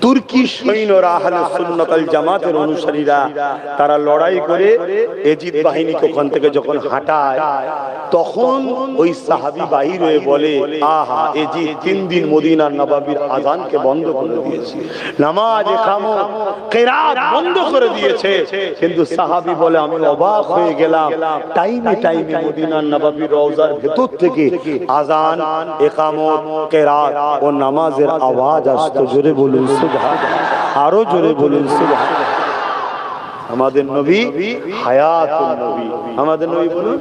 তুর্কি সৈন্যরা আহলে সুন্নাত ওয়াল জামাতের অনুসারীরা তারা লড়াই করে এজিদ বাহিনীকে ওখান থেকে যখন হাঁটায়, তখন ওই সাহাবী বাহির হয়ে বলে, আহা এজিদ 3 দিন মদিনার নববীর আযানকে বন্ধ করে দিয়েছে, নামাজ ইকামত কিরাত বন্ধ করে দিয়েছে। কিন্তু সাহাবী বলে, আমি অবাক হয়ে গেলাম, টাইমে টাইমে মদিনার নববীর রওজার ভেতর থেকে আযান ইকামত কিরাত ও নামাজের আওয়াজ আসতো। জোরে বলুন আরো জোরে বলুন সুবহানাল্লাহ। আমাদের নবী হায়াতুন নবী। আমাদের নবী বলুন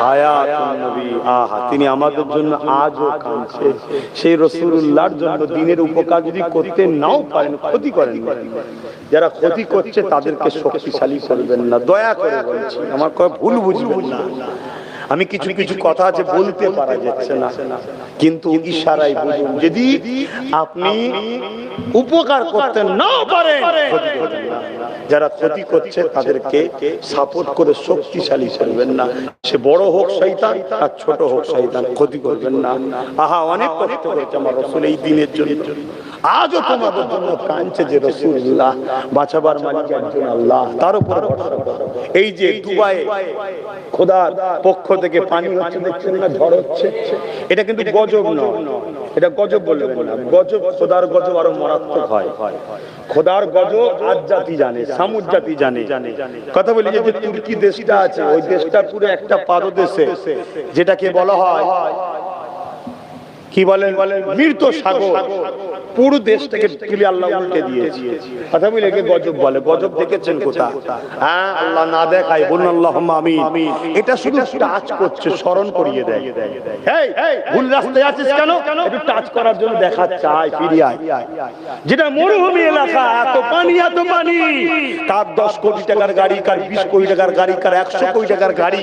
হায়াতুন নবী। আহা, তিনি আমাদের জন্য আজও কাঁদছে। সেই রাসূলুল্লাহর জন্য দিনের উপকার যদি করতে নাও পারেন, ক্ষতি করেন না। যারা ক্ষতি করছে তাদেরকে শক্তিশালী করবেন না, দয়া করে বলছি, আমার কথা ভুল বুঝবেন না। আমি কিছু কিছু কথা আছে বলতে পারা যাচ্ছে না, কিন্তু ইশারায় বুঝুন। যদি আপনি উপকার করতে না পারেন, যারা ক্ষতি করছে তাদেরকে সাপোর্ট করে শক্তিশালী করবেন না। সে বড় হোক শয়তান আর ছোট হোক শয়তান, ক্ষতি করবেন না। আহা, অনেক কষ্ট করেছে আমার রাসূল এই দিনের জন্য। আজও তোমাদের জন্য কাঁদছে যে রাসূলুল্লাহ, বাঁচাবার মালিক একজন আল্লাহ, তার উপর ভরসা করো। এই যে দুবাই খোদার পক্ষ থেকে পানি হচ্ছে, দেখছেন না, ঝড় হচ্ছে, এটা কিন্তু গজব নয়, এটা গজব বলবেন না। গজব, খোদার গজব আরো মারাত্মক হয়। খোদার গজব আজ জাতি জানে, সামুদ জাতি জানে। কথা বলি যে তুর্কি দেশটা আছে, ওই দেশটা পুরো একটা পাদদেশে, যেটাকে বলা হয় কি বলেন, মৃত সাগর। পুরো দেশটাকে তুলে আল্লাহ উল্টে দিয়েছে। কথা বলি একে গজব বলে। গজব দেখেছেন কোথায়? হ্যাঁ, আল্লাহ না দেখায়, বলুন আল্লাহুম্মা আমিন। এটা শুধু টাচ করছে, স্মরণ করিয়ে দেয়, এই ভুল রাস্তায় আছিস কেন, একটু টাচ করার জন্য দেখা চায়, ফিরে আয়। যেটা মরুভূমি এলাকা, এত পানি এত পানি, কার 10 কোটি টাকার গাড়ি, কার 20 কোটি টাকার গাড়ি, কার 100 কোটি টাকার গাড়ি,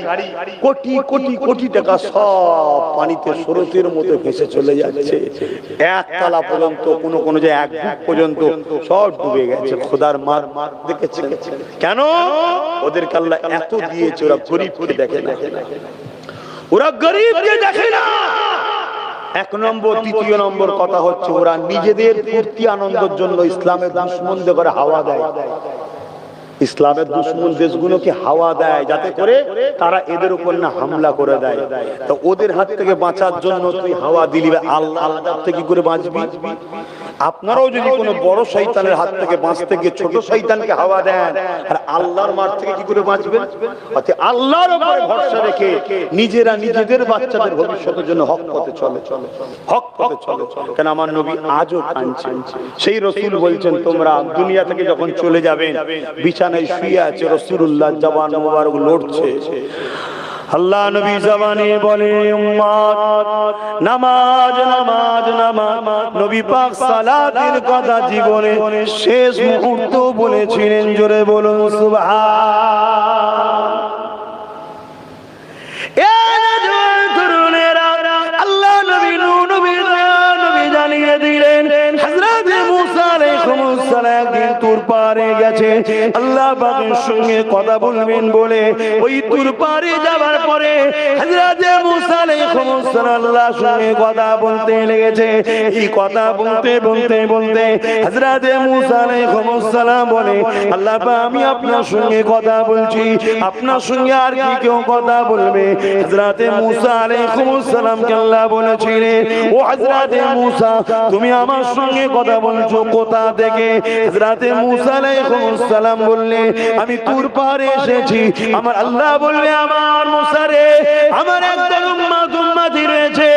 কোটি কোটি কোটি টাকা সব পানিতে স্রোতের মতো ভেসে চলে যাচ্ছে। একতলা পর্যন্ত, কোন যে 1 ফুট পর্যন্ত সব ডুবে গেছে। খোদার মার দেখেছে কেন? ওদেরকে আল্লাহ এত দিয়েছে, ওরা গরিবকে দেখে না, ওরা গরিবকে দেখে না। 1 নম্বর। 2 নম্বর কথা হচ্ছে, ওরা নিজেদের ফুর্তি আনন্দের জন্য ইসলামের দুশমনদের করে হাওয়া দেয়। ইসলামের দুশমন দেশগুলোকে হাওয়া দেয় যাতে করে তারা এদের উপর না হামলা করে দেয়। তো ওদের হাত থেকে বাঁচার জন্য তুই হাওয়া দিলি, আল্লাহর থেকে করে বাঁচবি। আপনারাও যদি কোনো বড় শয়তানের হাত থেকে বাঁচতে গিয়ে ছোট শয়তানকে হাওয়া দেন, আর আল্লাহর মার থেকে কি করে বাঁচবেন? অর্থাৎ আল্লাহর উপরে ভরসা রেখে নিজেরা নিজেদের বাচ্চাদের ভবিষ্যতের জন্য হক পথে চলে, হক পথে চলে। কেন আমার নবী আজও কাঁদছেন। সেই রাসূল বলছেন, তোমরা দুনিয়া থেকে যখন চলে যাবেন, বিছানায় শুয়ে আছে রাসূলুল্লাহ, জবান মোবারক লড়ছে। আল্লাহ নবী জবানে বলে, উম্মত নামাজ নামাজ নামাজ। নবী পাক সালাতের কথা জীবনে শেষ মুহূর্ত বলেছিলেন। জোরে বলুন সুবহান। আল্লাহ নবী নবী জানিয়ে দিলেন, হযরত মুসা আলাইহিস সালাম একদিন তুর পারে গেছে আল্লাহ পাকের সঙ্গে কথা বলবেন বলে ওই তুর পারে যাবার পরে হযরত মুসা আলাইহিস সালাম আল্লাহর সঙ্গে কথা বলতে লেগেছে। এই কথা বলতে বলতে বলতে হযরত মুসা আলাইহিস সালাম বলে আল্লাহ পাক আমি আপনার সঙ্গে কথা বলছি, আপনার সঙ্গে আর কি কেউ কথা বলবে? হযরত মুসা আলাইহিস সালামকে আল্লাহ বলেছিলেন ও হযরত মুসা তুমি আমার সঙ্গে কথা বলছো কোথা থেকে? হযরত মুসা আলাইহিস সালাম বললেন আমি তুর পাহাড়ে এসেছি। আমার আল্লাহ বলবে আমার মুসা রে আমার একটা উম্মতি রয়েছে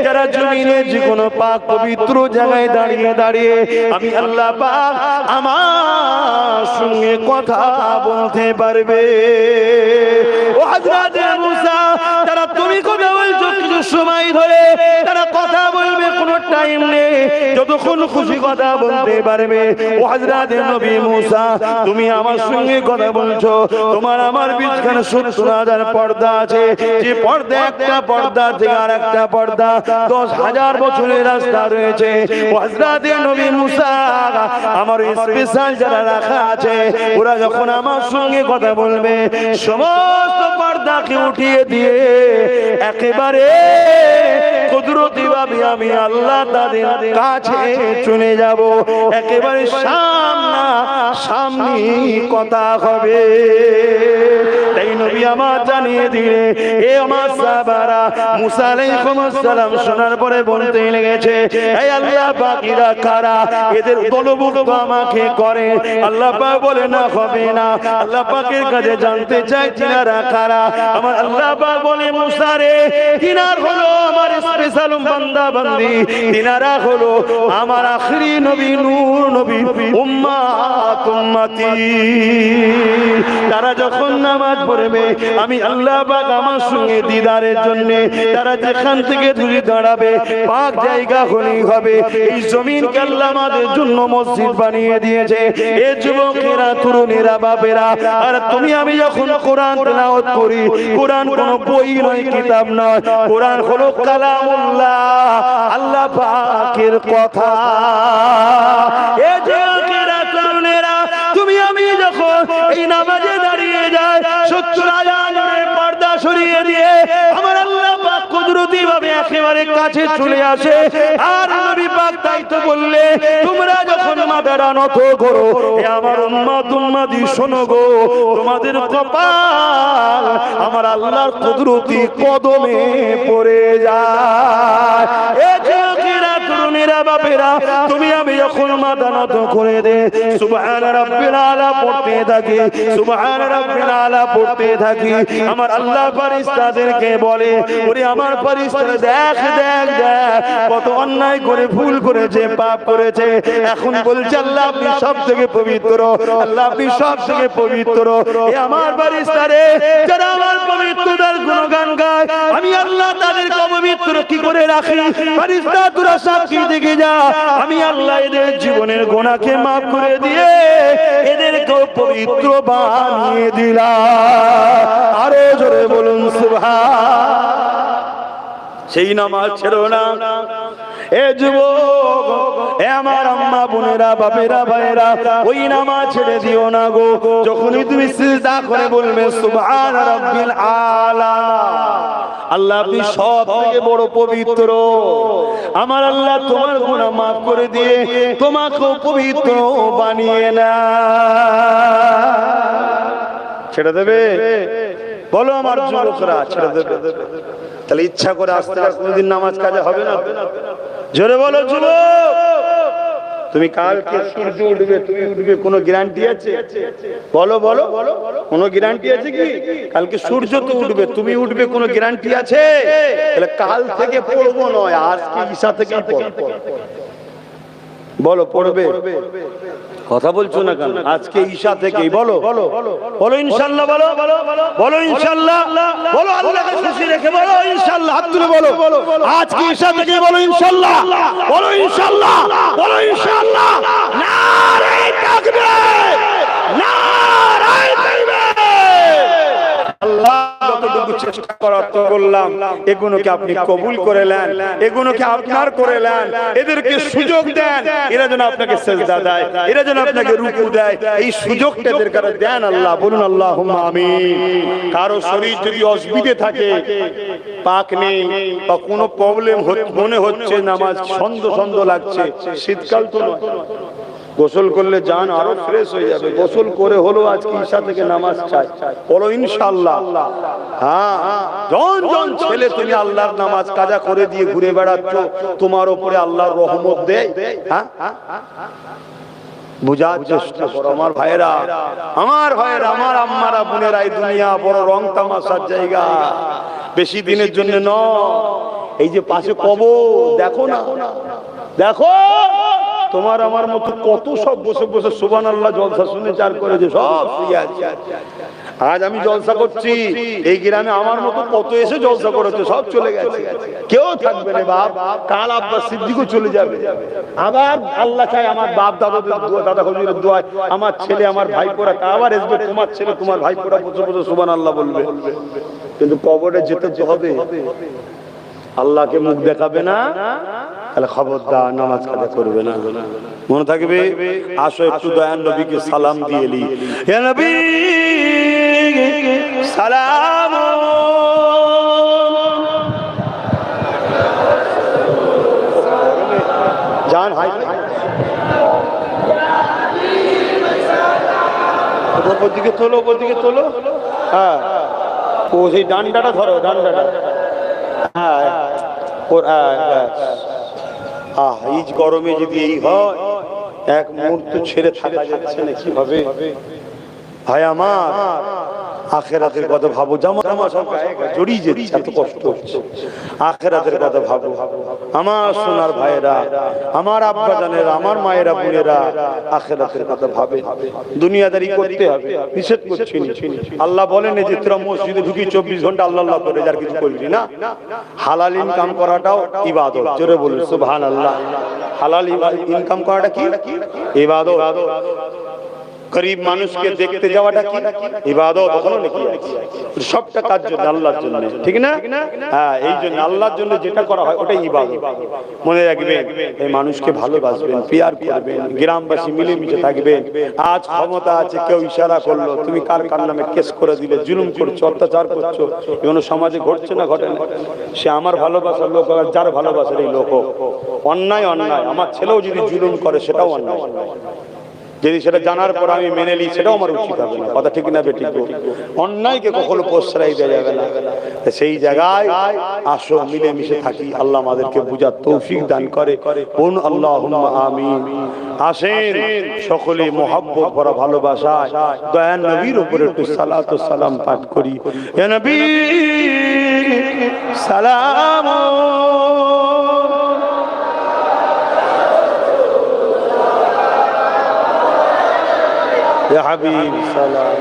যারা জমিনে যে কোনো পাক পবিত্র জায়গায় দাঁড়িয়ে দাঁড়িয়ে আমি আল্লাহ পাক আমার সঙ্গে কথা বলতে পারবে। ও হযরত মুসা তারা তুমি কথা বলছো কিছু সময় ধরে তারা কথা বলবে, কোনো টাইম নেই, যতক্ষণ খুশি কথা বলতে পারবে। ও হযরত নবী মুসা তুমি আমার সঙ্গে কথা বলছো, তোমার আমার বিছখানে ৭০,০০০ পর্দা আছে, যে পর্দা একটা পর্দা থেকে আর একটা পর্দা ১০,০০০ বছরের রাস্তা রয়েছে। ও হযরত নবী মুসা আমার স্পেশাল যারা রাখা আছে ওরা যখন আমার সঙ্গে কথা বলবে সমস্ত পর্দাকে উঠিয়ে দিয়ে একেবারে কুদরতি ভাবে আমি আল্লাহ তাদের কাছে চলে যাব, একেবারে সামনাসামনি কথা হবে। তাই নবী আমার জানিয়ে দিলে এ আমার সাহাবারা মুসা আলাইহিস সালাম শোনার পরে বলতে লেগেছে এই আল্লাহ পাকেরা কারা, এদের দলভুক্ত আমাকে করে। আল্লাহ পাক বলে না হবে না, আল্লাহ পাকের কাছে জানতে চাই তিনারা কারা। আমার আল্লাহ পাক বলে মুসা রে তিনার হলো আমার স্পেশাল বান্দা বান্দি, তিনারা হলো আমার আখরি নবী নূর নবী উম্মতি। তারা যখন নামাজ পড়বে আমি আল্লাহ পাক আমার সঙ্গে দিদারের জন্য তারা যেখান থেকে দূরে দাঁড়াবে পাক জায়গা হলেই হবে। এই জমিনকে আল্লাহ আমাদের জন্য মসজিদ বানিয়ে দিয়েছে। এ যুবকেরা তরুণেরা বাপেরা আর তুমি আমি যখন কোরআন তেলাওয়াত করি, কোরআন কোনো বই নয় কিতাব নয়, কোরআন হলো কালামুল্লাহ আল্লাহ পাকের কথা। এ যুবকেরা তরুণেরা তুমি আমি যখন এই নামাজে দাঁড়িয়ে যাই ৭০,০০০ পর্দা সরিয়ে দিয়ে আমার আল্লাহ পাক কুদরতি ভাবে একেবারে কাছে চলে আসে। আর নবী পাক তাই তো বললে তোমরা যখন মাথাটা নত করো এ আমার উম্মতি শোনো গো, তোমাদের কপাল আমার আল্লাহর কুদরতি কদমে পড়ে যায়। এ যুবকেরা তরুণেরা বাপেরা তুমি আমি যখন মাথা নত করে দে সুবহান রাব্বিল আলা পড়তে থাকি, সুবহান রাব্বিল আলা পড়তে থাকি, আমার আল্লাহ ফেরেশতাদেরকে বলে ওরে আমার ফেরেশতারা দেখ দেখ দেখ কত অন্যায় করে ভুল করেছে পাপ করেছে। এখন বলছে আল্লাহ আপনি সব থেকে পবিত্র, আল্লাহ আপনি সব থেকে পবিত্র। এ আমার ফেরেশতারে যারা আমার পবিত্রতার গুণগান গায় আমি আল্লাহ তাদেরকে পবিত্র কি করে রাখি? ফেরেশতা তোরা সাক্ষী দেখে যা আমি আল্লাহ এদের জীবনের গুনাহকে মাফ করে দিয়ে এদেরকে পবিত্র বানিয়ে দিলাম। আরো জোরে বলুন সুবহান। সেই নামাজ ছেড়ো না এ যুবক, এ আমার আম্মা বোনেরা বাপেরা ভাইরা ওই নামাজ ছেড়ে দিও না গো। যখনই তুমি সিজদা করে বলবে সুবহান রাব্বিল আলা, আল্লাহ আপনি সব থেকে বড় পবিত্র, আমার আল্লাহ তোমার গুনাহ মাফ করে দিয়ে তোমাকে পবিত্র বানিয়ে না। ছেড়ে দেবে? বলো আমার যুবকরা ছেড়ে দেবে? তাহলে ইচ্ছা করে আসতে আর কোনদিন নামাজ কাজে হবে না। জোরে বলো যুবক, তুমি কালকে সূর্য উঠবে তুমি উঠবে কোনো গ্যারান্টি আছে? বলো বলো কোনো গ্যারান্টি আছে কি? কালকে সূর্য তো উঠবে তুমি উঠবে কোনো গ্যারান্টি আছে? তাহলে কাল থেকে পড়বো নয় আজকে ঈশা থেকেই পড়বো। বলো পড়বে? কথা বলছো না কেন? আজকে ঈশা থেকেই বলো বলো ইনশাআল্লাহ, বলো বলো ইনশাআল্লাহ, বলো আল্লাহকে খুশি রেখে বলো ইনশাআল্লাহ, হাত তুলে বলো আজকে ঈশা থেকে বলো ইনশাআল্লাহ, বলো ইনশাআল্লাহ, বলো ইনশাআল্লাহ। নারে তাকবীর, নারে তাকবীর, আল্লাহ যতটুকু চেষ্টা করার তো করলাম, এগুলোকে আপনি কবুল করে নেন, এগুলোকে আপনার করে নেন, এদেরকে সুযোগ দেন, এরা যেন আপনাকে সিজদা দেয়, এরা যেন আপনাকে রুকু দেয়, এই সুযোগটা এদের কাছে দেন আল্লাহ। বলুন আল্লাহুম্মা আমিন। কারো শরীর যদি অসুবিধে থাকে, পাক নেই বা কোনো প্রবলেম মনে হচ্ছে, নামাজ সন্দেহ লাগছে, শীতকাল তো নয়, গোসল করলে জান আরো ফ্রেশ হয়ে যাবে, গোসল করে হলো আজকে ঈশা থেকে নামাজ চাই, বলো ইনশাআল্লাহ। হ্যাঁ, জন ছেলে তুমি আল্লাহর নামাজ কাজা করে দিয়ে ঘুরে বেড়াচ্ছ, তোমার উপরে আল্লাহর রহমত দেয়। হ্যাঁ, বুঝার চেষ্টা করো আমার ভাইরা, আমার আম্মারা বোনেরা, এই দুনিয়া বড় রং তামাশার জায়গা, বেশি দিনের জন্য নয়। এই যে পাশে কবর, দেখো না, দেখো তোমার আমার মতো কত সব বসে বসে সুবহানাল্লাহ জলসা শুনে চার করেছে, সব শুয়ে আছে। আজ আমি জলসা করছি, এই গ্রামে আমার মতো কত এসে জলসা করেছে, সব চলে গেছে, কেউ থাকবে না বাপ। কাল আব্বাস সিদ্দিকও চলে যাবে, আবার আল্লাহ চাই আমার বাপ দাদা হুজুরের দোয়ায় আমার ছেলে আমার ভাইপোরা আবার আসবে, তোমার ছেলে তোমার ভাইপোরা বসে বসে সুবহানাল্লাহ বলবে। কিন্তু কবরে যেতে তো হবে, আল্লাহকে মুখ দেখাবে না, তাহলে খবরদার নামাজ কাজা করবে না, মনে থাকবে। আসো একটু দয়ান নবীকে সালাম দিয়ে এলি, হে নবী সালাম। জান হাই ওদিকে তোলো, ওদিকে তোলো। হ্যাঁ, ও সেই ডান্ডাটা ধরো, ডান্ডাটা। হ্যাঁ, এই গরমে যদি এই হয়, এক মুহূর্ত ছেড়ে থাকা যাচ্ছে না, কিভাবে ভাই আমার আখেরাতের কথা ভাবো। জামা সব জড়িয়ে যাচ্ছে, এত কষ্ট হচ্ছে, আখেরাতের কথা ভাবো আমার সোনার ভাইয়েরা, আমার আব্বা জানেরা, আমার মায়েরা বোনেরা, আখেরাতের কথা ভাবে। দুনিয়াদারি করতে হবে, নিষেধ করছি না। আল্লাহ বলেন যে তোরা মসজিদে ঢুকি 24 ঘন্টা আল্লাহ আল্লাহ করে, যার কিছু করবি না। হালাল ইনকাম করাটাও ইবাদত, জোরে বলুন সুবহানাল্লাহ। হালাল ইনকাম করাটা কি ইবাদত। গরিব মানুষকে দেখতে যাওয়াটা কি ইবাদত, ওখানে নাকি সবটা কাজ জন্য আল্লাহর জন্য, ঠিক না? হ্যাঁ, এই জন্য আল্লাহর জন্য যেটা করা হয় ওটাই ইবাদত। মনে রাখবেন, এই মানুষকে ভালোবাসবেন, পিয়ার করবেন, গ্রামবাসী মিলেমিশে থাকবেন। আজ ক্ষমতা আছে, কেউ ইশারা করলো, তুমি কার নামে কেস করে দিলে, জুলুম করছো, অত্যাচার করছো, এগুলো সমাজে ঘটছে না ঘটে না? সে আমার ভালোবাসার লোক, যার ভালোবাসার এই লোক, অন্যায় অন্যায়। আমার ছেলেও যদি জুলুম করে সেটাও অন্যায়, যদি সেটা জানার পর আমি মেনে নিই সেটাও আমার উচিত হবে না, কথা ঠিক না বেঠিক? অন্যায়কে কখনো প্রশ্রয় দেওয়া যাবে না। সেই জায়গায় আসো মিলেমিশে থাকি, আল্লাহ আমাদেরকে বুঝার তৌফিক দান করে। বলুন আল্লাহুম্মা আমিন। আসেন সকলে মহব্বত ভরা ভালোবাসায় দয়ান নবীর উপরে একটু সালাত ও সালাম পাঠ করি। ইয়া নবী সালাম, يا حبيب سلام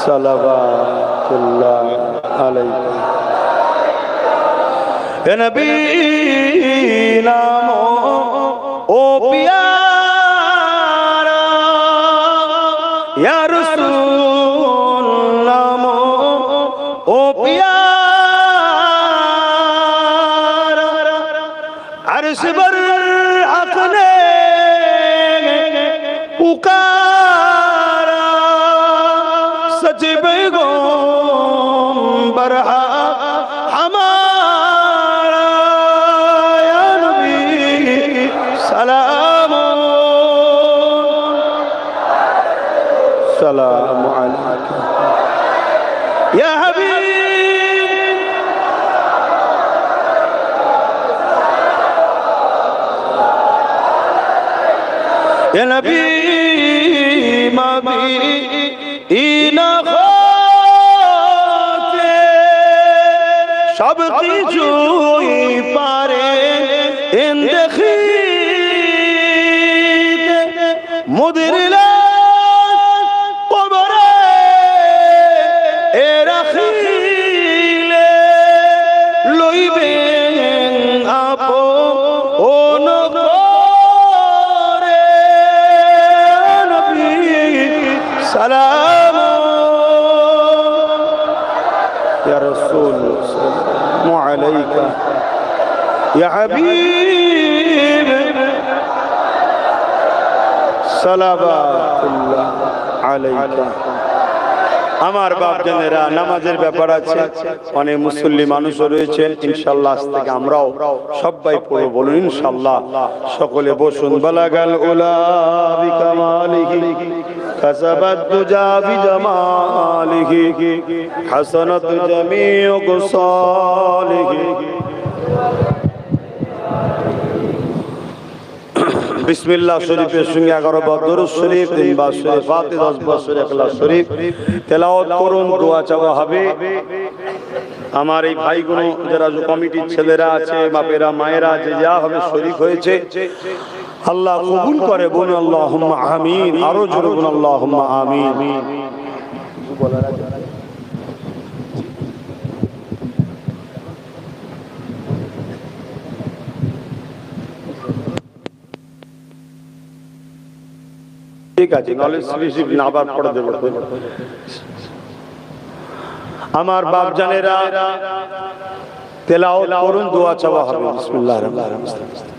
صلوات الله عليك يا نبي نامو او پیارا یا رسول نامو او پیارا عرش بر حق نے पुकारा सजब बरहा हमारा या नबी सलाम सलाम अलैका या हबीब या नबी সব কিছুই পারে ইন্দেখিতে মুদিরিলা কবরে এ রাখিলে লইবেন আপন করে নবী সালাম ইয়া রাসূল সাল্লাল্লাহু আলাইকা ইয়া হাবিব সালাওয়াতুল্লাহ আলাইকা। আমার বাপজানেরা, নামাজের ব্যাপার আছে, অনেক মুসল্লি মানুষও রয়েছেন, ইনশাআল্লাহ আজ থেকে আমরাও সবাই পড়ব, বলুন ইনশাআল্লাহ। সকলে বসুন। বালাগাল উলা বিকামালিহি কাসাবাত দুজা বিজামালিহি হাসানাত জামিউ কুসালিহি। বিসমিল্লাহ শরীফের সঙ্গে 11 বার দরুদ শরীফ, 3 বার সূরা ফাতিহা, 10 বার সূরা ইখলাস শরীফ তেলাওয়াত করুন, দোয়া চাওয়া হবে। আমার এই ভাইগুলো যারা কমিটির ছেলেরা আছে, বাপেরা মায়েরা যে যা হবে শরীক হয়েছে, আল্লাহ কবুল করে, বলুন আল্লাহুম্মা আমিন। আরো জোরে বলুন আল্লাহুম্মা আমিন। ঠিক আছে, নলেজ রিসিভ না আবার পড়ে দেব। আমার বাপজানেরা তেলাওয়াত করুন, দোয়া চাওয়া হবে। বিসমিল্লাহির রহমানির রহিম।